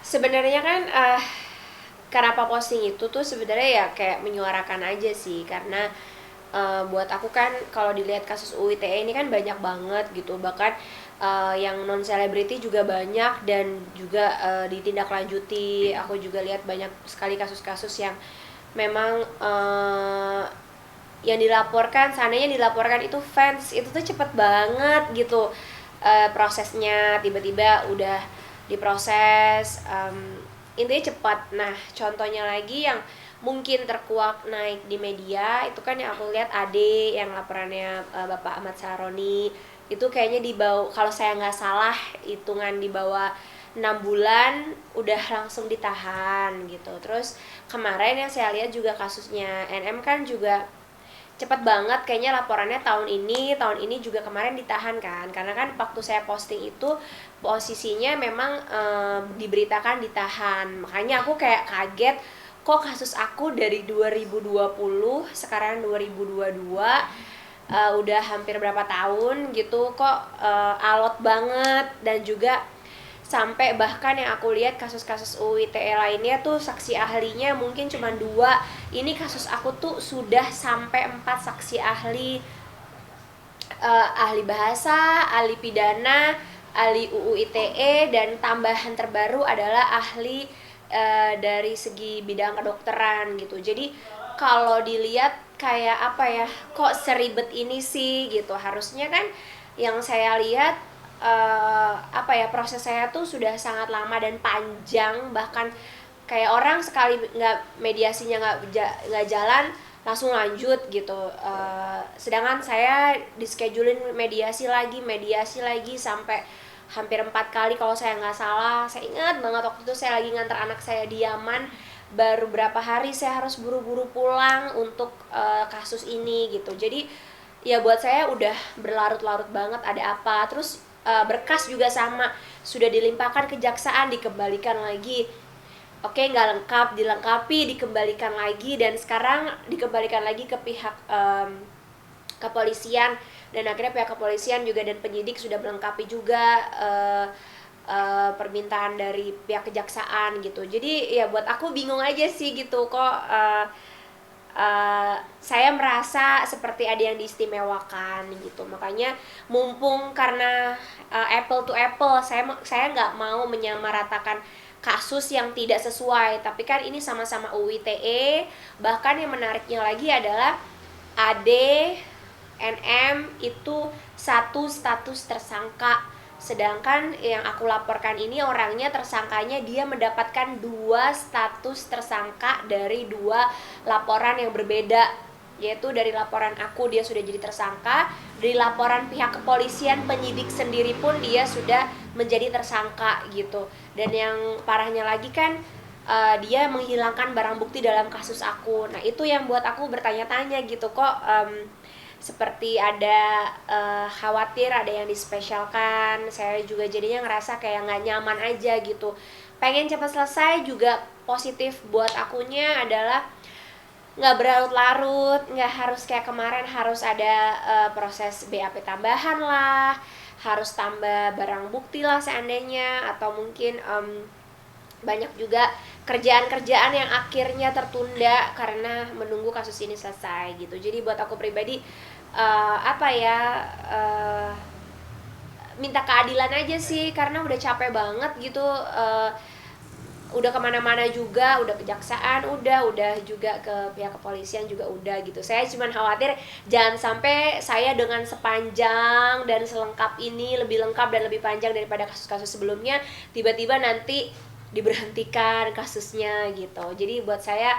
Sebenarnya kan kenapa posting itu tuh sebenarnya ya kayak menyuarakan aja sih, karena buat aku kan kalau dilihat kasus UU ITE ini kan banyak banget gitu, bahkan yang non selebriti juga banyak dan juga ditindaklanjuti. Aku juga lihat banyak sekali kasus-kasus yang memang yang dilaporkan, seandainya dilaporkan itu fans, itu tuh cepet banget gitu prosesnya, tiba-tiba udah diproses, intinya cepat. Nah, contohnya lagi yang mungkin terkuak naik di media itu kan yang aku lihat Ade yang laporannya Bapak Ahmad Saroni itu kayaknya di bawah, kalau saya nggak salah hitungan di bawah 6 bulan udah langsung ditahan gitu. Terus kemarin yang saya lihat juga kasusnya NM kan juga cepet banget, kayaknya laporannya tahun ini juga kemarin ditahan kan, karena kan waktu saya posting itu posisinya memang diberitakan ditahan. Makanya aku kayak kaget, kok kasus aku dari 2020 sekarang 2022, udah hampir berapa tahun gitu kok alot banget. Dan juga sampai bahkan yang aku lihat kasus-kasus UU ITE lainnya tuh saksi ahlinya mungkin cuma 2, ini kasus aku tuh sudah sampai 4 saksi ahli, ahli bahasa, ahli pidana, ahli UU ITE, dan tambahan terbaru adalah ahli dari segi bidang kedokteran gitu. Jadi kalau dilihat kayak apa ya, kok seribet ini sih gitu. Harusnya kan yang saya lihat apa ya, proses saya tuh sudah sangat lama dan panjang, bahkan kayak orang sekali nggak mediasinya nggak jalan langsung lanjut gitu. Sedangkan saya dischedulin mediasi lagi sampai hampir 4 kali kalau saya nggak salah. Saya ingat banget waktu itu saya lagi nganter anak saya di Yaman, baru berapa hari saya harus buru-buru pulang untuk kasus ini gitu. Jadi ya buat saya udah berlarut-larut banget ada apa. Terus berkas juga sama, sudah dilimpahkan kejaksaan dikembalikan lagi, oke nggak lengkap, dilengkapi dikembalikan lagi, dan sekarang dikembalikan lagi ke pihak kepolisian. Dan akhirnya pihak kepolisian juga dan penyidik sudah melengkapi juga permintaan dari pihak kejaksaan gitu. Jadi ya buat aku bingung aja sih gitu, kok saya merasa seperti ada yang diistimewakan gitu. Makanya mumpung karena apple to apple, saya nggak mau menyamaratakan kasus yang tidak sesuai, tapi kan ini sama-sama UU ITE. Bahkan yang menariknya lagi adalah AD NM itu satu status tersangka, sedangkan yang aku laporkan ini orangnya, tersangkanya, dia mendapatkan 2 status tersangka dari 2 laporan yang berbeda, yaitu dari laporan aku dia sudah jadi tersangka, dari laporan pihak kepolisian penyidik sendiri pun dia sudah menjadi tersangka gitu. Dan yang parahnya lagi kan dia menghilangkan barang bukti dalam kasus aku. Nah itu yang buat aku bertanya-tanya gitu, kok seperti ada khawatir ada yang dispesialkan. Saya juga jadinya ngerasa kayak nggak nyaman aja gitu, pengen cepat selesai. Juga positif buat akunya adalah nggak berlarut-larut, nggak harus kayak kemarin harus ada proses BAP tambahan lah, harus tambah barang bukti lah seandainya, atau mungkin banyak juga kerjaan-kerjaan yang akhirnya tertunda karena menunggu kasus ini selesai gitu. Jadi buat aku pribadi apa ya, minta keadilan aja sih, karena udah capek banget gitu. Udah kemana-mana juga, udah kejaksaan, udah juga ke pihak kepolisian juga udah gitu. Saya cuma khawatir jangan sampai saya dengan sepanjang dan selengkap ini, lebih lengkap dan lebih panjang daripada kasus-kasus sebelumnya, tiba-tiba nanti diberhentikan kasusnya gitu. Jadi buat saya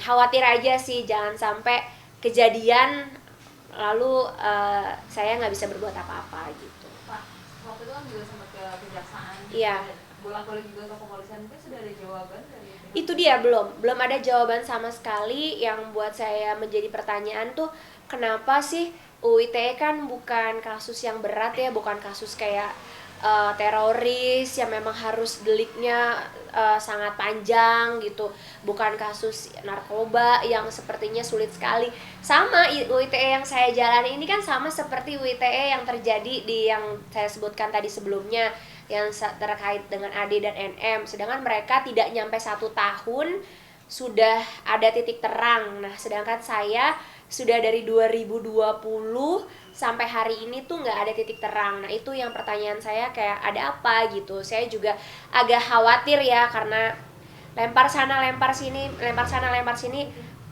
khawatir aja sih jangan sampai kejadian lalu saya nggak bisa berbuat apa-apa gitu. Pak, waktu itu kan juga sempat ke kejaksaan, Iya. bolak-balik juga ke kepolisian, mungkin sudah ada jawaban dari Itu dia, belum ada jawaban sama sekali. Yang buat saya menjadi pertanyaan tuh, kenapa sih UU ITE kan bukan kasus yang berat ya, bukan kasus kayak teroris yang memang harus deliknya sangat panjang gitu, bukan kasus narkoba yang sepertinya sulit sekali. Sama UU ITE yang saya jalani ini kan sama seperti UU ITE yang terjadi di yang saya sebutkan tadi sebelumnya. terkait dengan AD dan NM, sedangkan mereka tidak nyampe 1 tahun sudah ada titik terang. Nah, sedangkan saya sudah dari 2020 sampai hari ini tuh nggak ada titik terang. Nah, itu yang pertanyaan saya, kayak ada apa gitu. Saya juga agak khawatir ya, karena lempar sana lempar sini, lempar sana lempar sini,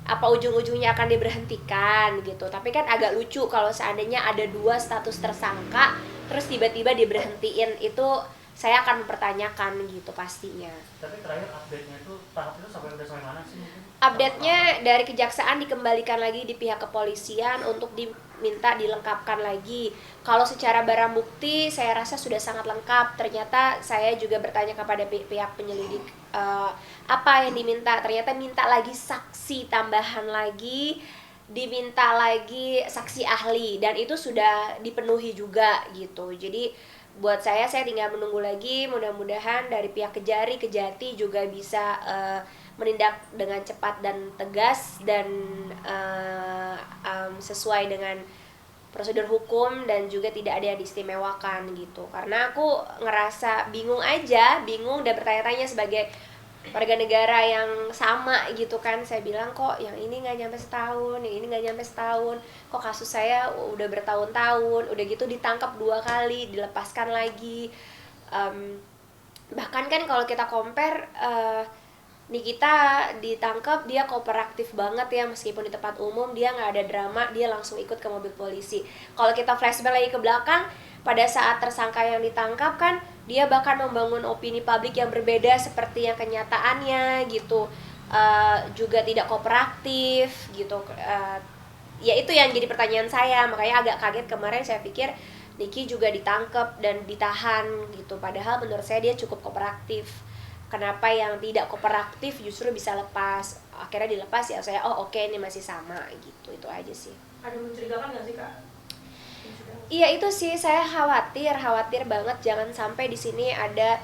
apa ujung-ujungnya akan diberhentikan gitu. Tapi kan agak lucu kalau seandainya ada 2 status tersangka terus tiba-tiba diberhentiin, itu saya akan mempertanyakan gitu pastinya. Tapi terakhir update-nya itu tahap itu udah sampai mana sih mungkin? Update-nya dari kejaksaan dikembalikan lagi di pihak kepolisian untuk diminta dilengkapkan lagi. Kalau secara barang bukti saya rasa sudah sangat lengkap. Ternyata saya juga bertanya kepada pihak penyelidik apa yang diminta. Ternyata minta lagi saksi tambahan lagi, diminta lagi saksi ahli, dan itu sudah dipenuhi juga gitu. Jadi buat saya tinggal menunggu lagi. Mudah-mudahan dari pihak Kejati juga bisa menindak dengan cepat dan tegas dan sesuai dengan prosedur hukum, dan juga tidak ada yang diistimewakan gitu. Karena aku ngerasa bingung dan bertanya-tanya sebagai warga negara yang sama gitu kan. Saya bilang, kok yang ini nggak nyampe setahun, yang ini nggak nyampe setahun, kok kasus saya udah bertahun-tahun, udah gitu ditangkap 2 kali, dilepaskan lagi. Bahkan kan kalau kita compare, Nikita ditangkap, dia kooperatif banget ya, meskipun di tempat umum dia nggak ada drama, dia langsung ikut ke mobil polisi. Kalau kita flashback lagi ke belakang, pada saat tersangka yang ditangkap kan, dia bahkan membangun opini publik yang berbeda seperti yang kenyataannya gitu. Juga tidak kooperatif gitu. Ya itu yang jadi pertanyaan saya, makanya agak kaget kemarin. Saya pikir Niki juga ditangkap dan ditahan gitu, padahal menurut saya dia cukup kooperatif. Kenapa yang tidak kooperatif justru bisa lepas? Akhirnya dilepas, ya saya oke, ini masih sama gitu. Itu aja sih. Ada mencurigakan nggak sih, Kak? Iya, itu sih saya khawatir banget jangan sampai di sini ada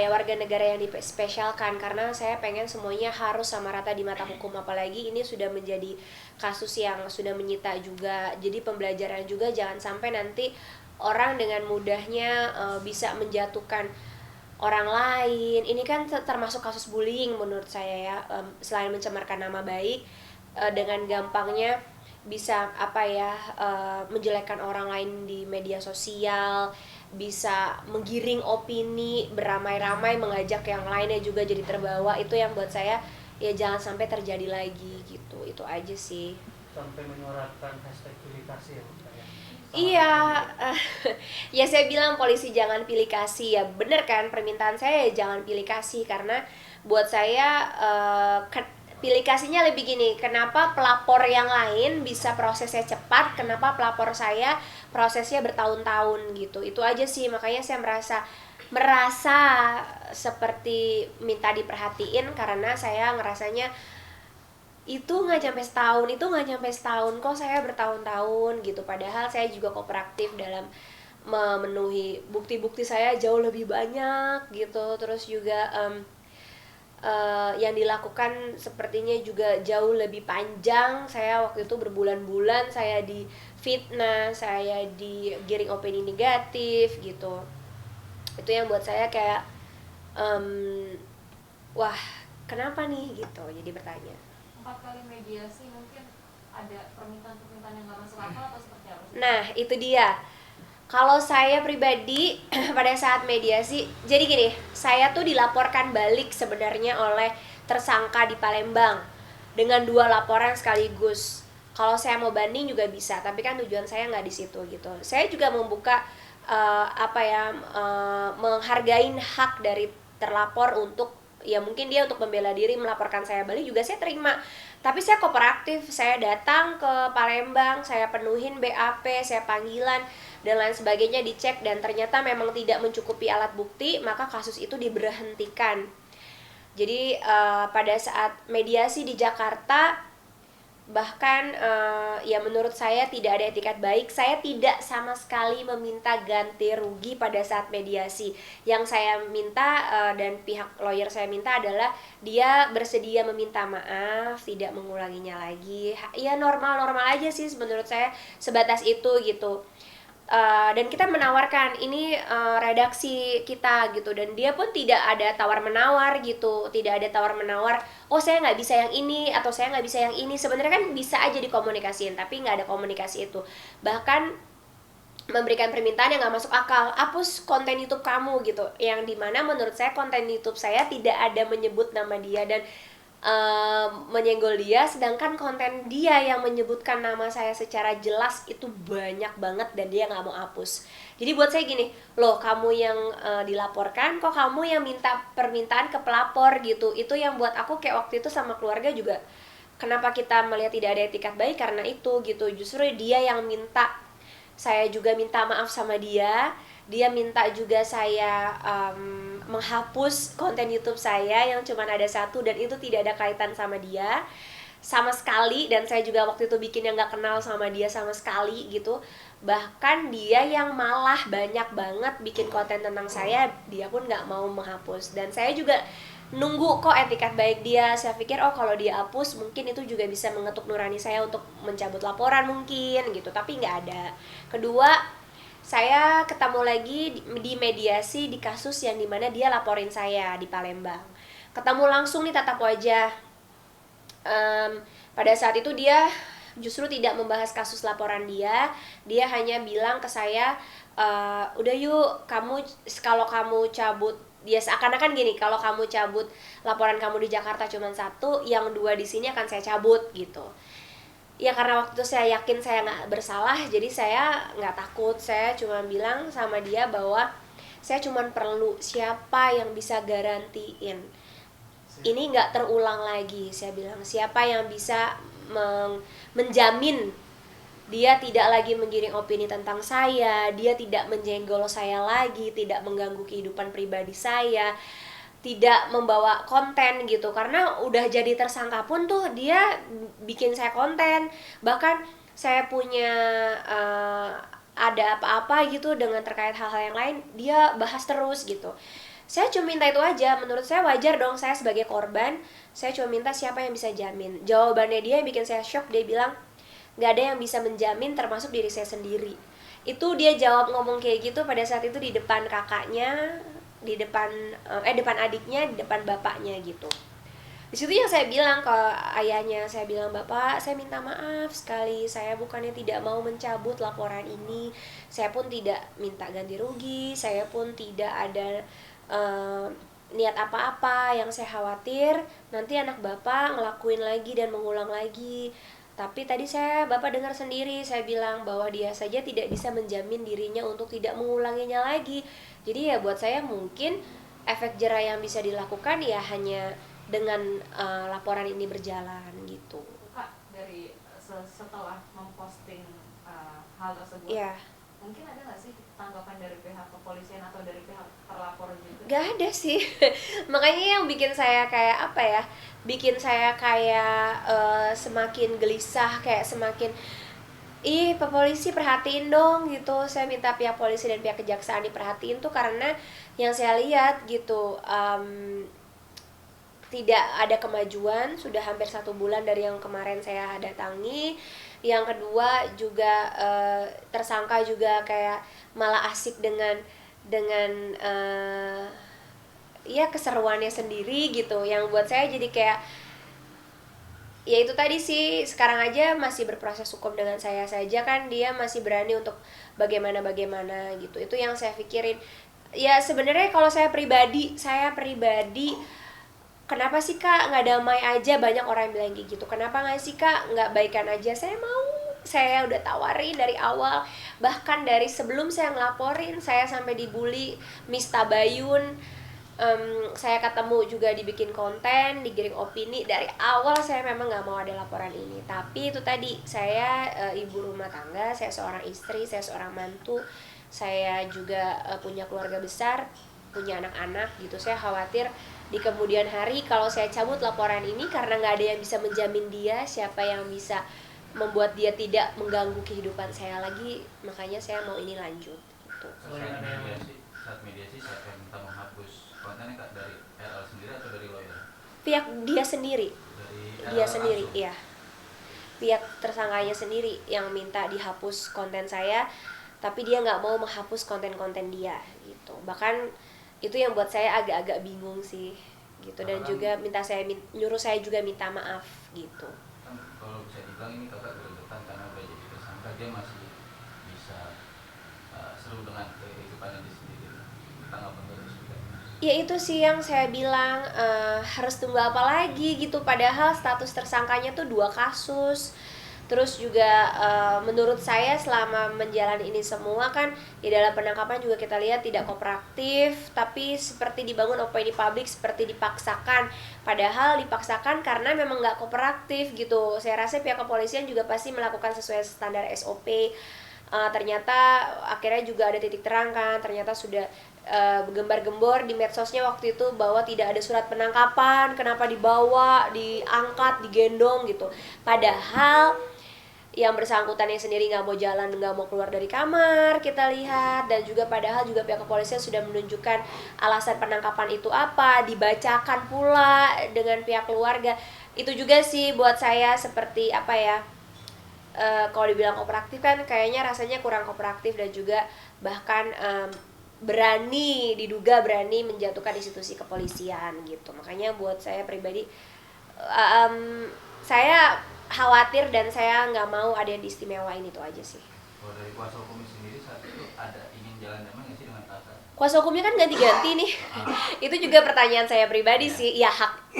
warga negara yang dispesialkan, karena saya pengen semuanya harus sama rata di mata hukum. Apalagi ini sudah menjadi kasus yang sudah menyita juga, jadi pembelajaran juga. Jangan sampai nanti orang dengan mudahnya bisa menjatuhkan orang lain. Ini kan termasuk kasus bullying menurut saya ya. Selain mencemarkan nama baik, dengan gampangnya bisa menjelekkan orang lain di media sosial, bisa menggiring opini beramai-ramai, mengajak yang lainnya juga jadi terbawa. Itu yang buat saya ya jangan sampai terjadi lagi gitu. Itu aja sih. Sampai menyuarakan hashtag pilih kasih ya, ya? Iya, ya saya bilang polisi jangan pilih kasih, ya bener kan permintaan saya, ya jangan pilih kasih. Karena buat saya pilih kasihnya lebih gini, kenapa pelapor yang lain bisa prosesnya cepat, kenapa pelapor saya prosesnya bertahun-tahun gitu. Itu aja sih, makanya saya merasa seperti minta diperhatiin, karena saya ngerasanya itu nggak nyampe setahun kok, saya bertahun-tahun gitu. Padahal saya juga kooperatif dalam memenuhi bukti-bukti, saya jauh lebih banyak gitu. Terus juga yang dilakukan sepertinya juga jauh lebih panjang. Saya waktu itu berbulan-bulan saya difitnah, saya digiring opini negatif gitu. Itu yang buat saya kayak wah, kenapa nih gitu, jadi bertanya. 4 kali mediasi, mungkin ada permintaan-permintaan yang nggak masuk akal atau seperti apa sih? Nah, itu dia. Kalau saya pribadi pada saat mediasi, jadi gini, saya tuh dilaporkan balik sebenarnya oleh tersangka di Palembang dengan 2 laporan sekaligus. Kalau saya mau banding juga bisa, tapi kan tujuan saya nggak di situ gitu. Saya juga membuka menghargai hak dari terlapor untuk, ya mungkin dia untuk membela diri melaporkan saya balik juga saya terima. Tapi saya kooperatif, saya datang ke Palembang, saya penuhin BAP, saya panggilan dan lain sebagainya, dicek, dan ternyata memang tidak mencukupi alat bukti, maka kasus itu diberhentikan. Jadi pada saat mediasi di Jakarta, bahkan ya menurut saya tidak ada etikat baik. Saya tidak sama sekali meminta ganti rugi pada saat mediasi. Yang saya minta dan pihak lawyer saya minta adalah dia bersedia meminta maaf, tidak mengulanginya lagi. Ya normal-normal aja sih menurut saya, sebatas itu gitu. Dan kita menawarkan ini redaksi kita gitu, dan dia pun tidak ada tawar menawar gitu, tidak ada tawar menawar, oh saya nggak bisa yang ini atau saya nggak bisa yang ini. Sebenarnya kan bisa aja dikomunikasiin, tapi nggak ada komunikasi itu. Bahkan memberikan permintaan yang nggak masuk akal, hapus konten YouTube kamu gitu, yang dimana menurut saya konten YouTube saya tidak ada menyebut nama dia dan menyenggol dia, sedangkan konten dia yang menyebutkan nama saya secara jelas itu banyak banget dan dia nggak mau hapus. Jadi buat saya gini, loh kamu yang dilaporkan, kok kamu yang minta permintaan ke pelapor gitu. Itu yang buat aku kayak waktu itu sama keluarga juga, kenapa kita melihat tidak ada etikat baik karena itu gitu. Justru dia yang minta, saya juga minta maaf sama dia minta juga saya menghapus konten YouTube saya yang cuma ada satu dan itu tidak ada kaitan sama dia sama sekali, dan saya juga waktu itu bikin yang nggak kenal sama dia sama sekali gitu. Bahkan dia yang malah banyak banget bikin konten tentang saya, dia pun nggak mau menghapus. Dan saya juga nunggu kok etikat baik dia, saya pikir oh kalau dia hapus mungkin itu juga bisa mengetuk nurani saya untuk mencabut laporan mungkin gitu, tapi nggak ada. Kedua, saya ketemu lagi di mediasi di kasus yang dimana dia laporin saya di Palembang. Ketemu langsung nih tatap wajah. Pada saat itu dia justru tidak membahas kasus laporan dia hanya bilang ke saya, udah yuk kamu, kalau kamu cabut, dia seakan-akan gini, kalau kamu cabut laporan kamu di Jakarta cuma satu, yang dua di sini akan saya cabut gitu. Ya karena waktu itu saya yakin saya nggak bersalah, jadi saya nggak takut. Saya cuma bilang sama dia bahwa saya cuma perlu siapa yang bisa garantiin ini nggak terulang lagi. Saya bilang siapa yang bisa menjamin dia tidak lagi menggiring opini tentang saya, dia tidak menjenggol saya lagi, tidak mengganggu kehidupan pribadi saya, tidak membawa konten gitu. Karena udah jadi tersangka pun tuh dia bikin saya konten, bahkan saya punya ada apa-apa gitu dengan terkait hal-hal yang lain dia bahas terus gitu. Saya cuma minta itu aja, menurut saya wajar dong, saya sebagai korban. Saya cuma minta siapa yang bisa jamin. Jawabannya dia yang bikin saya shock, dia bilang nggak ada yang bisa menjamin termasuk diri saya sendiri. Itu dia jawab ngomong kayak gitu pada saat itu di depan kakaknya, di depan depan adiknya, di depan bapaknya gitu. Di situ yang saya bilang ke ayahnya, saya bilang, bapak saya minta maaf sekali, saya bukannya tidak mau mencabut laporan ini, saya pun tidak minta ganti rugi, saya pun tidak ada niat apa-apa. Yang saya khawatir nanti anak bapak ngelakuin lagi dan mengulang lagi. Tapi tadi bapak dengar sendiri, saya bilang bahwa dia saja tidak bisa menjamin dirinya untuk tidak mengulanginya lagi. Jadi ya buat saya mungkin efek jerah yang bisa dilakukan ya hanya dengan laporan ini berjalan gitu. Kak, dari setelah memposting hal tersebut, Iya. mungkin ada nggak sih tanggapan dari pihak kepolisian atau dari pihak terlapor juga? Gak ada sih. Makanya yang bikin saya kayak apa ya, bikin saya kayak semakin gelisah, kayak semakin Pak polisi perhatiin dong gitu. Saya minta pihak polisi dan pihak kejaksaan diperhatiin tuh karena yang saya lihat gitu, tidak ada kemajuan. Sudah hampir 1 bulan dari yang kemarin saya datangi. Yang kedua juga tersangka juga kayak malah asik dengan ya keseruannya sendiri gitu, yang buat saya jadi kayak ya itu tadi sih, sekarang aja masih berproses hukum dengan saya saja kan dia masih berani untuk bagaimana gitu. Itu yang saya pikirin. Ya sebenarnya kalau saya pribadi kenapa sih kak nggak damai aja, banyak orang yang bilang gitu, kenapa nggak sih kak nggak baikan aja. Saya udah tawarin dari awal, bahkan dari sebelum saya ngelaporin saya sampai dibully Miss Tabayun. Saya ketemu juga dibikin konten, digiring opini. Dari awal saya memang nggak mau ada laporan ini, tapi itu tadi saya ibu rumah tangga, saya seorang istri, saya seorang mantu, saya juga punya keluarga besar, punya anak-anak gitu. Saya khawatir di kemudian hari kalau saya cabut laporan ini karena nggak ada yang bisa menjamin dia, siapa yang bisa membuat dia tidak mengganggu kehidupan saya lagi. Makanya saya mau ini lanjut gitu. Saat mediasi siapa yang minta menghapus kontennya kak, dari RL sendiri atau dari lawyer? Pihak dia sendiri. Dia sendiri, langsung. iya. Pihak tersangkanya sendiri yang minta dihapus konten saya. tapi dia nggak mau menghapus konten-konten dia gitu. Bahkan itu yang buat saya agak-agak bingung sih gitu, dan juga nyuruh saya juga minta maaf gitu. Kan kalau bisa dibilang ini kakak gregetan karena udah jadi tersangka, dia masih bisa seru dengan kehidupannya di sendiri. Tanggapan dari juga. Ya itu sih yang saya bilang, harus tunggu apa lagi gitu, padahal status tersangkanya tuh 2 kasus. Terus juga menurut saya selama menjalani ini semua kan di dalam penangkapan juga kita lihat tidak kooperatif, tapi seperti dibangun opini publik seperti dipaksakan, padahal dipaksakan karena memang nggak kooperatif gitu. Saya rasa pihak kepolisian juga pasti melakukan sesuai standar SOP. Ternyata akhirnya juga ada titik terang kan, ternyata sudah gembar-gembor di medsosnya waktu itu bahwa tidak ada surat penangkapan, kenapa dibawa, diangkat, digendong gitu. Padahal yang bersangkutannya sendiri nggak mau jalan, nggak mau keluar dari kamar, kita lihat. Dan juga padahal juga pihak kepolisian sudah menunjukkan alasan penangkapan itu apa, dibacakan pula dengan pihak keluarga. Itu juga sih buat saya seperti apa ya, kalau dibilang kooperatif kan kayaknya rasanya kurang kooperatif, dan juga bahkan diduga berani menjatuhkan institusi kepolisian gitu. Makanya buat saya pribadi, saya khawatir dan saya nggak mau ada yang diistimewain, itu aja sih. Kalau dari kuasa hukum sendiri saat itu ada ingin jalan damai nggak sih dengan kakak? Kuasa hukumnya kan ganti-ganti nih. Itu juga pertanyaan saya pribadi sih. Ya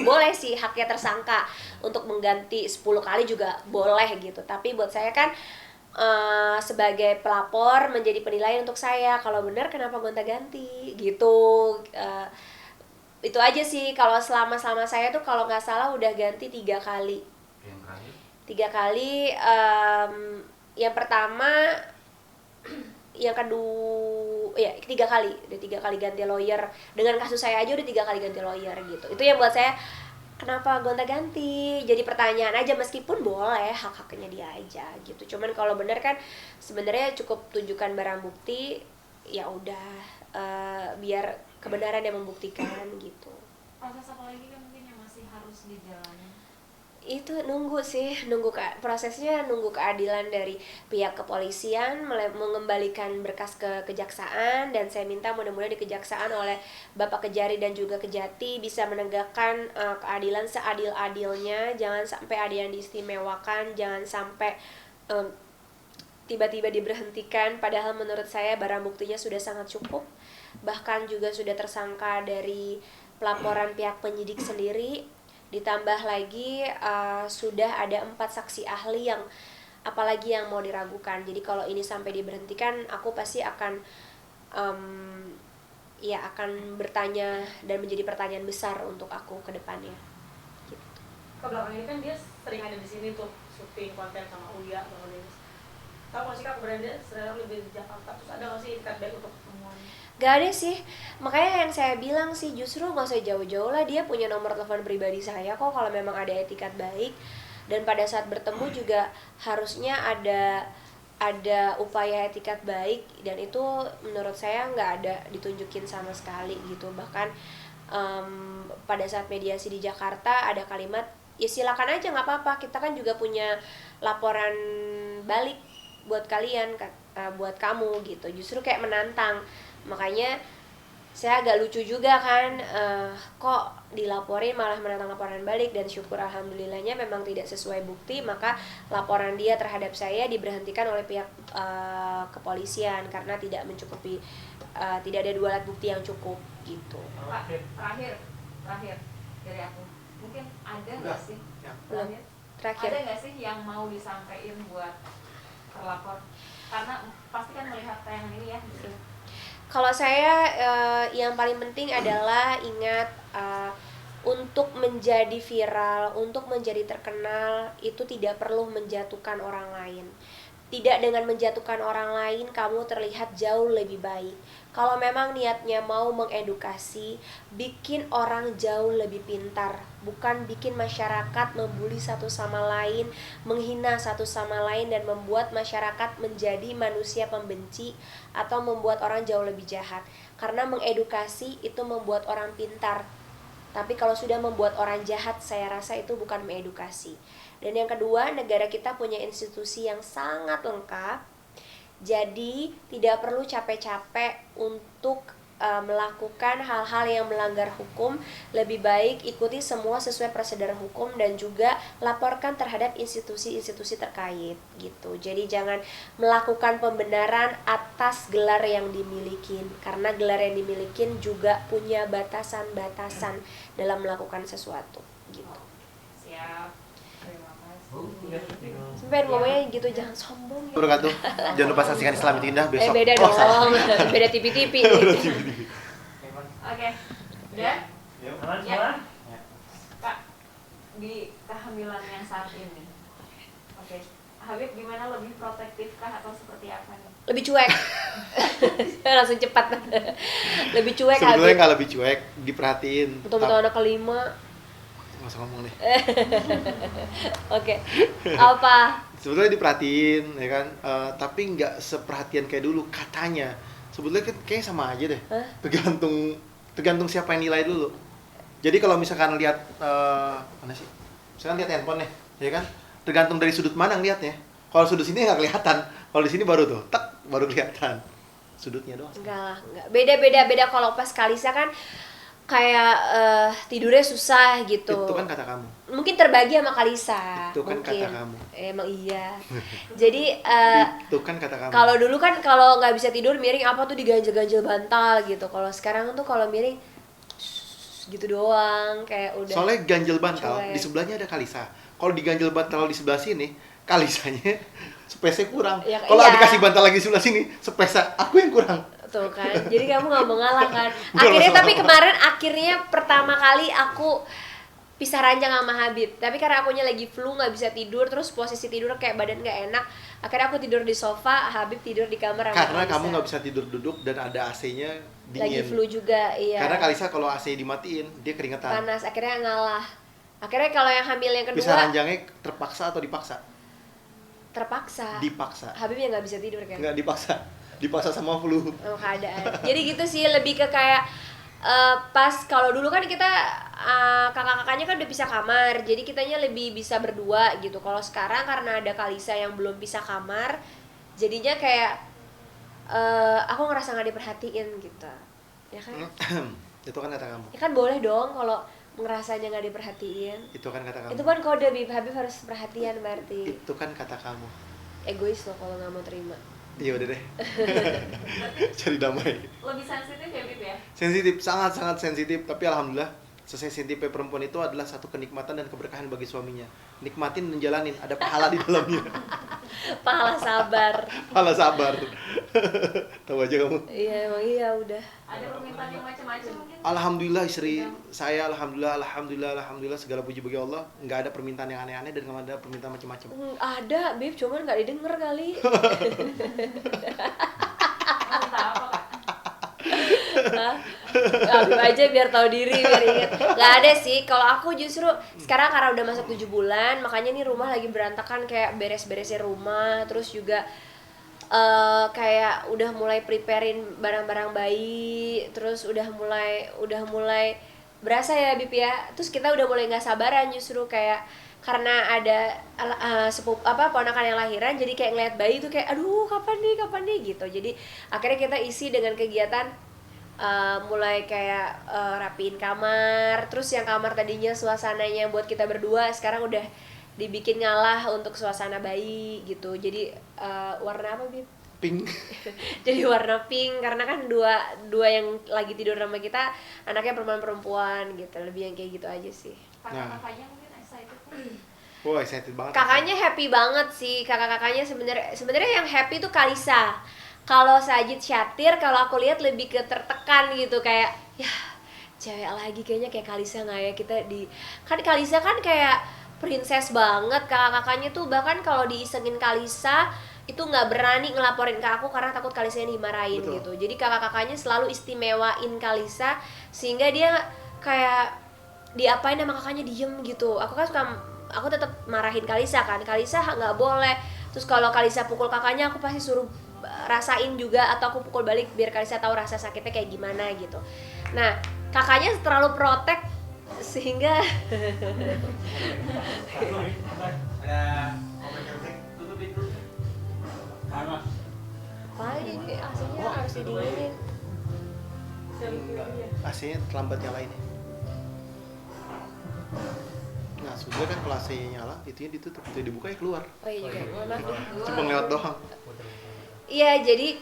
boleh sih, haknya tersangka untuk mengganti 10 kali juga boleh gitu. Tapi buat saya kan sebagai pelapor menjadi penilaian untuk saya. Kalau benar kenapa gonta-ganti gitu. Itu aja sih. Kalau selama saya tuh kalau nggak salah udah ganti 3 kali. Yang terakhir? 3 kali. Yang pertama, yang kedua, ya 3 kali, udah 3 kali ganti lawyer. Dengan kasus saya aja udah 3 kali ganti lawyer gitu. Itu yang buat saya, kenapa gonta-ganti? Jadi pertanyaan aja, meskipun boleh hak-haknya dia aja gitu. Cuman kalau benar kan sebenarnya cukup tunjukkan barang bukti, ya udah, biar kebenaran yang membuktikan gitu. Proses apa lagi kan mungkin yang masih harus dijalani? Itu prosesnya nunggu keadilan dari pihak kepolisian, mengembalikan berkas ke kejaksaan, dan saya minta mudah-mudahan di kejaksaan oleh Bapak Kejari dan juga Kejati bisa menegakkan keadilan seadil-adilnya. Jangan sampai ada yang diistimewakan, jangan sampai tiba-tiba diberhentikan, padahal menurut saya barang buktinya sudah sangat cukup. Bahkan juga sudah tersangka dari pelaporan pihak penyidik sendiri. Ditambah lagi sudah ada 4 saksi ahli yang apalagi yang mau diragukan. Jadi kalau ini sampai diberhentikan, aku pasti akan akan bertanya dan menjadi pertanyaan besar untuk aku ke depannya. Gitu. Kebelakang ini kan dia sering ada di sini tuh syuting konten sama Uya sama Dennis. Tahu nggak sih kak keberadaan dia sedang lebih di Jakarta, terus ada nggak sih ikat baik untuk pertemuan? Gak ada sih, makanya yang saya bilang sih justru gak usah jauh-jauh lah, dia punya nomor telepon pribadi saya kok kalau memang ada etikat baik. Dan pada saat bertemu juga harusnya ada upaya etikat baik, dan itu menurut saya nggak ada ditunjukin sama sekali gitu. Bahkan pada saat mediasi di Jakarta ada kalimat, ya silakan aja nggak apa-apa, kita kan juga punya laporan balik buat kalian, buat kamu gitu. Justru kayak menantang. Makanya saya agak lucu juga kan, kok dilaporin malah menantang laporan balik. Dan syukur alhamdulillahnya memang tidak sesuai bukti, maka laporan dia terhadap saya diberhentikan oleh pihak kepolisian karena tidak mencukupi, tidak ada 2 alat bukti yang cukup gitu. Pak, terakhir dari aku, mungkin ada nggak sih Terakhir. ada nggak sih yang mau disampaikan buat terlapor, karena pasti kan melihat tayangan ini ya. Kalau saya yang paling penting adalah ingat, untuk menjadi viral, untuk menjadi terkenal itu tidak perlu menjatuhkan orang lain. Tidak dengan menjatuhkan orang lain kamu terlihat jauh lebih baik. Kalau memang niatnya mau mengedukasi, bikin orang jauh lebih pintar, bukan bikin masyarakat membuli satu sama lain, menghina satu sama lain, dan membuat masyarakat menjadi manusia pembenci atau membuat orang jauh lebih jahat. Karena mengedukasi itu membuat orang pintar, tapi kalau sudah membuat orang jahat, saya rasa itu bukan mengedukasi. Dan yang kedua, negara kita punya institusi yang sangat lengkap, Jadi tidak perlu capek-capek untuk melakukan hal-hal yang melanggar hukum. Lebih baik ikuti semua sesuai prosedur hukum dan juga laporkan terhadap institusi-institusi terkait gitu. Jadi jangan melakukan pembenaran atas gelar yang dimiliki, karena gelar yang dimiliki juga punya batasan-batasan dalam melakukan sesuatu gitu. Siap. Terima kasih. Sampai ngomongnya gitu, jangan sombong ya. Wabarakatuh. Jangan lupa saksikan Islam itu Indah besok. Beda Oh, salah. dong. Beda tipi-tipi. Oke. Udah? Aman Ya. semua? Kak, di kehamilan yang saat ini. Oke. Habib gimana, lebih protektif kah atau seperti apa nih? Lebih cuek. Langsung cepat. Lebih cuek Sebetulnya Habib. nggak lebih cuek, diperhatiin. Betul-betul anak kelima. Nggak usah ngomong deh. Oke. Apa? Sebetulnya diperhatiin, ya kan. Tapi nggak seperhatian kayak dulu katanya. Sebetulnya kan kayaknya sama aja deh. Hah? Tergantung siapa yang nilai dulu. Jadi kalau misalkan lihat mana sih? Misalkan lihat handphone nih, ya kan? Tergantung dari sudut mana ngeliatnya. Kalau sudut sini nggak kelihatan. Kalau di sini baru tuh, tak baru kelihatan. Sudutnya doang. Enggak lah, enggak. Beda kalau pas Kalisa kan kayak tidurnya susah gitu. Itu kan kata kamu. Mungkin terbagi sama Kalisa. Itu kan mungkin. kata kamu. Emang iya. Jadi Itu kan kata kamu. kalau dulu kan kalau nggak bisa tidur miring apa tuh diganjel-ganjel bantal gitu. Kalau sekarang tuh kalau miring gitu doang kayak udah. Soalnya ganjel bantal cuek. di sebelahnya ada Kalisa. Kalau diganjel bantal di sebelah sini, Kalisanya space-nya kurang. Ya, Kalau iya. dikasih bantal lagi sebelah sini, space aku yang kurang. Tuh kan, jadi kamu nggak mau ngalah kan. Nggak Akhirnya masalah. tapi kemarin akhirnya pertama kali aku pisah ranjang sama Habib. Tapi karena akunya lagi flu nggak bisa tidur, terus posisi tidur kayak badan nggak enak. Akhirnya aku tidur di sofa, Habib tidur di kamar sama Karena Kalisa. kamu nggak bisa tidur duduk dan ada AC-nya Lagi dingin. flu juga, iya. Karena Kalisa kalau AC dimatiin, dia keringetan. Panas, akhirnya ngalah. Akhirnya kalau yang hamil yang kedua Pisah ranjangnya terpaksa atau dipaksa? terpaksa. Dipaksa. Habib yang nggak bisa tidur kan. Nggak dipaksa. Dipaksa sama flu. Sama keadaan. Jadi gitu sih, lebih ke kayak pas kalau dulu kan kita kakak-kakaknya kan udah pisah kamar, jadi kitanya lebih bisa berdua gitu. Kalau sekarang karena ada Kalisa yang belum pisah kamar, jadinya kayak aku ngerasa nggak diperhatiin gitu, ya kan? Itu kan kata kamu. Ya kan boleh dong kalau ngerasanya nggak diperhatiin. Itu kan kata kamu. Itu kan kode Habib, Habib harus perhatian berarti. Itu kan kata kamu. Egois loh kalau nggak mau terima. Iya udah deh. Cari damai. Lebih sensitif ya, Bib ya? Sensitif, sangat sensitif. Tapi alhamdulillah, sesensitifnya perempuan itu adalah satu kenikmatan dan keberkahan bagi suaminya. Nikmatin dan jalanin, ada pahala di dalamnya. Pahala sabar. Pahala sabar. Tahu aja kamu. Iya emang iya udah. Ada permintaan yang macam-macam mungkin? Alhamdulillah istri saya, alhamdulillah segala puji bagi Allah. Nggak ada permintaan yang aneh-aneh dan nggak ada permintaan macam-macam. Ada Bib, cuman nggak didengar kali. Mau minta apa, Kak? Hah? Habib aja biar tahu diri, biar inget. Nggak ada sih, kalau aku justru sekarang karena udah masuk 7 bulan, makanya nih rumah lagi berantakan, kayak beres-beresin rumah, terus juga kayak udah mulai preparein barang-barang bayi, terus udah mulai berasa ya Bib ya. Terus kita udah mulai nggak sabaran justru kayak karena ada ponakan yang lahiran, jadi kayak ngeliat bayi tuh kayak aduh kapan nih gitu. Jadi akhirnya kita isi dengan kegiatan mulai kayak rapiin kamar, terus yang kamar tadinya suasananya buat kita berdua sekarang udah dibikin ngalah untuk suasana bayi gitu. Jadi warna apa Bib? Pink. Jadi warna pink karena kan dua yang lagi tidur sama kita anaknya perempuan gitu, lebih yang kayak gitu aja sih. Kakak-kakaknya mungkin excited nih. Wah, excited banget. Kakaknya happy banget sih, kakak-kakaknya sebenarnya yang happy tuh Kalisa. Kalau Sajid Syatir, kalau aku lihat lebih ke tertekan gitu, kayak ya cewek lagi kayaknya kayak Kalisa nggak ya kita kan Kalisa kan kayak princess banget, kakak-kakaknya tuh bahkan kalau diisengin Kalisa itu nggak berani ngelaporin ke aku karena takut Kalisa yang dimarahin. Betul. Gitu. Jadi kakak-kakaknya selalu istimewain Kalisa sehingga dia kayak diapain sama kakaknya diem gitu. Aku tetap marahin Kalisa kan, Kalisa nggak boleh. Terus kalau Kalisa pukul kakaknya aku pasti suruh rasain juga atau aku pukul balik biar Kalisa tahu rasa sakitnya kayak gimana gitu. Nah kakaknya terlalu protek sehingga Ada tutup itu. Panas. Ngapain ini AC-nya harus didinginin? Enggak, AC-nya terlambat nyalain ya. Nah, sudah kan kalau AC-nya nyala, itunya ditutup, itu dibuka ya keluar. Oh iya juga, mohon maaf ya. Cuma lewat doang. Iya, jadi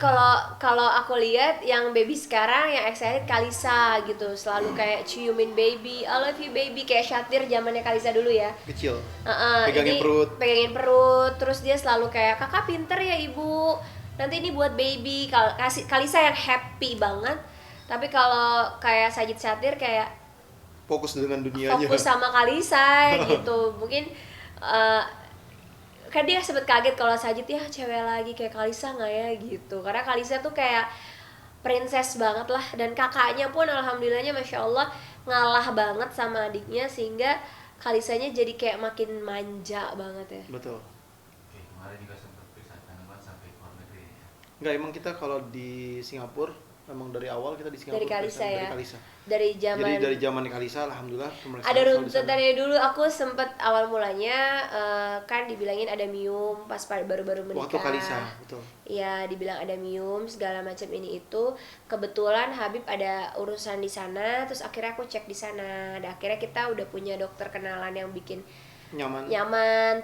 kalau aku lihat yang baby sekarang yang excited Kalisa gitu, selalu kayak ciumin baby, I love you baby, kayak Syatir zamannya Kalisa dulu ya. Kecil. Pegangin Pegangin perut. perut, terus dia selalu kayak kakak pinter ya ibu, nanti ini buat baby. Kalisa yang happy banget, tapi kalau kayak Sajid Syatir kayak Fokus dengan dunianya. fokus sama Kalisa gitu. Mungkin kan dia sempet kaget kalau Sajid ya cewek lagi kayak Kalisa nggak ya gitu, karena Kalisa tuh kayak princess banget lah, dan kakaknya pun alhamdulillahnya masya Allah ngalah banget sama adiknya, sehingga Kalisanya jadi kayak makin manja banget ya. Betul. Oke, kemarin juga sempat periksa kandungan sampai ke luar negeri ya. Enggak, emang kita kalau di Singapura, memang dari awal kita di Singapura. Dari Kalisa periksa ya? Dari Kalisa. Dari zaman Jadi dari zaman Kalisa, alhamdulillah pemeriksaan ada selalu di sana. runtutannya dulu. Aku sempet awal mulanya kan dibilangin ada mium pas baru-baru menikah. Waktu Kalisa, betul. Iya, dibilang ada mium segala macam ini itu. Kebetulan Habib ada urusan di sana, terus akhirnya aku cek di sana. Dan akhirnya kita udah punya dokter kenalan yang bikin nyaman.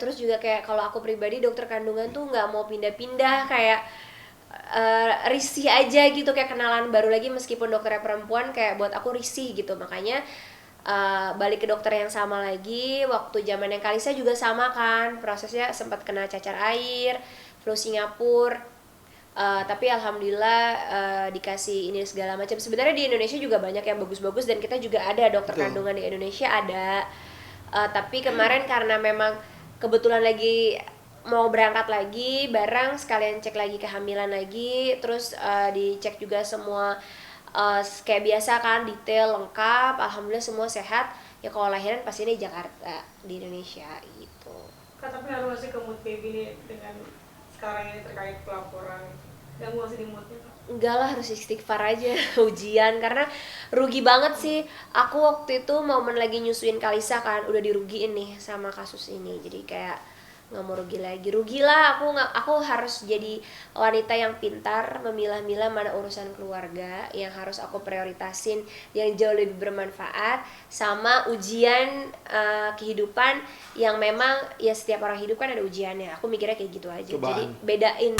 Terus juga kayak kalau aku pribadi dokter kandungan tuh nggak mau pindah-pindah, kayak risih aja gitu, kayak kenalan baru lagi meskipun dokternya perempuan, kayak buat aku risih gitu. Makanya balik ke dokter yang sama lagi. Waktu zaman yang Kalisa juga sama kan, prosesnya sempat kena cacar air, flu Singapura. Tapi alhamdulillah dikasih ini segala macam. Sebenarnya di Indonesia juga banyak yang bagus-bagus, dan kita juga ada dokter kandungan di Indonesia ada. Tapi kemarin karena memang kebetulan lagi mau berangkat lagi bareng, sekalian cek lagi kehamilan lagi, terus dicek juga semua kayak biasa kan, detail lengkap, alhamdulillah semua sehat. Ya kalau lahiran pasti di Jakarta, di Indonesia gitu. Kak, tapi harus masih ke mood baby nih dengan sekarang ini terkait pelaporan, ganggu masih di moodnya Kak? Enggak lah, harus istighfar aja ujian, karena rugi banget sih. Aku waktu itu momen lagi nyusuin Kalisa kan, udah dirugiin nih sama kasus ini, jadi kayak nggak mau rugi lah. Aku harus jadi wanita yang pintar memilah-milah mana urusan keluarga yang harus aku prioritasin, yang jauh lebih bermanfaat, sama ujian kehidupan yang memang ya setiap orang hidup kan ada ujiannya. Aku mikirnya kayak gitu aja. Cobaan. Jadi bedain.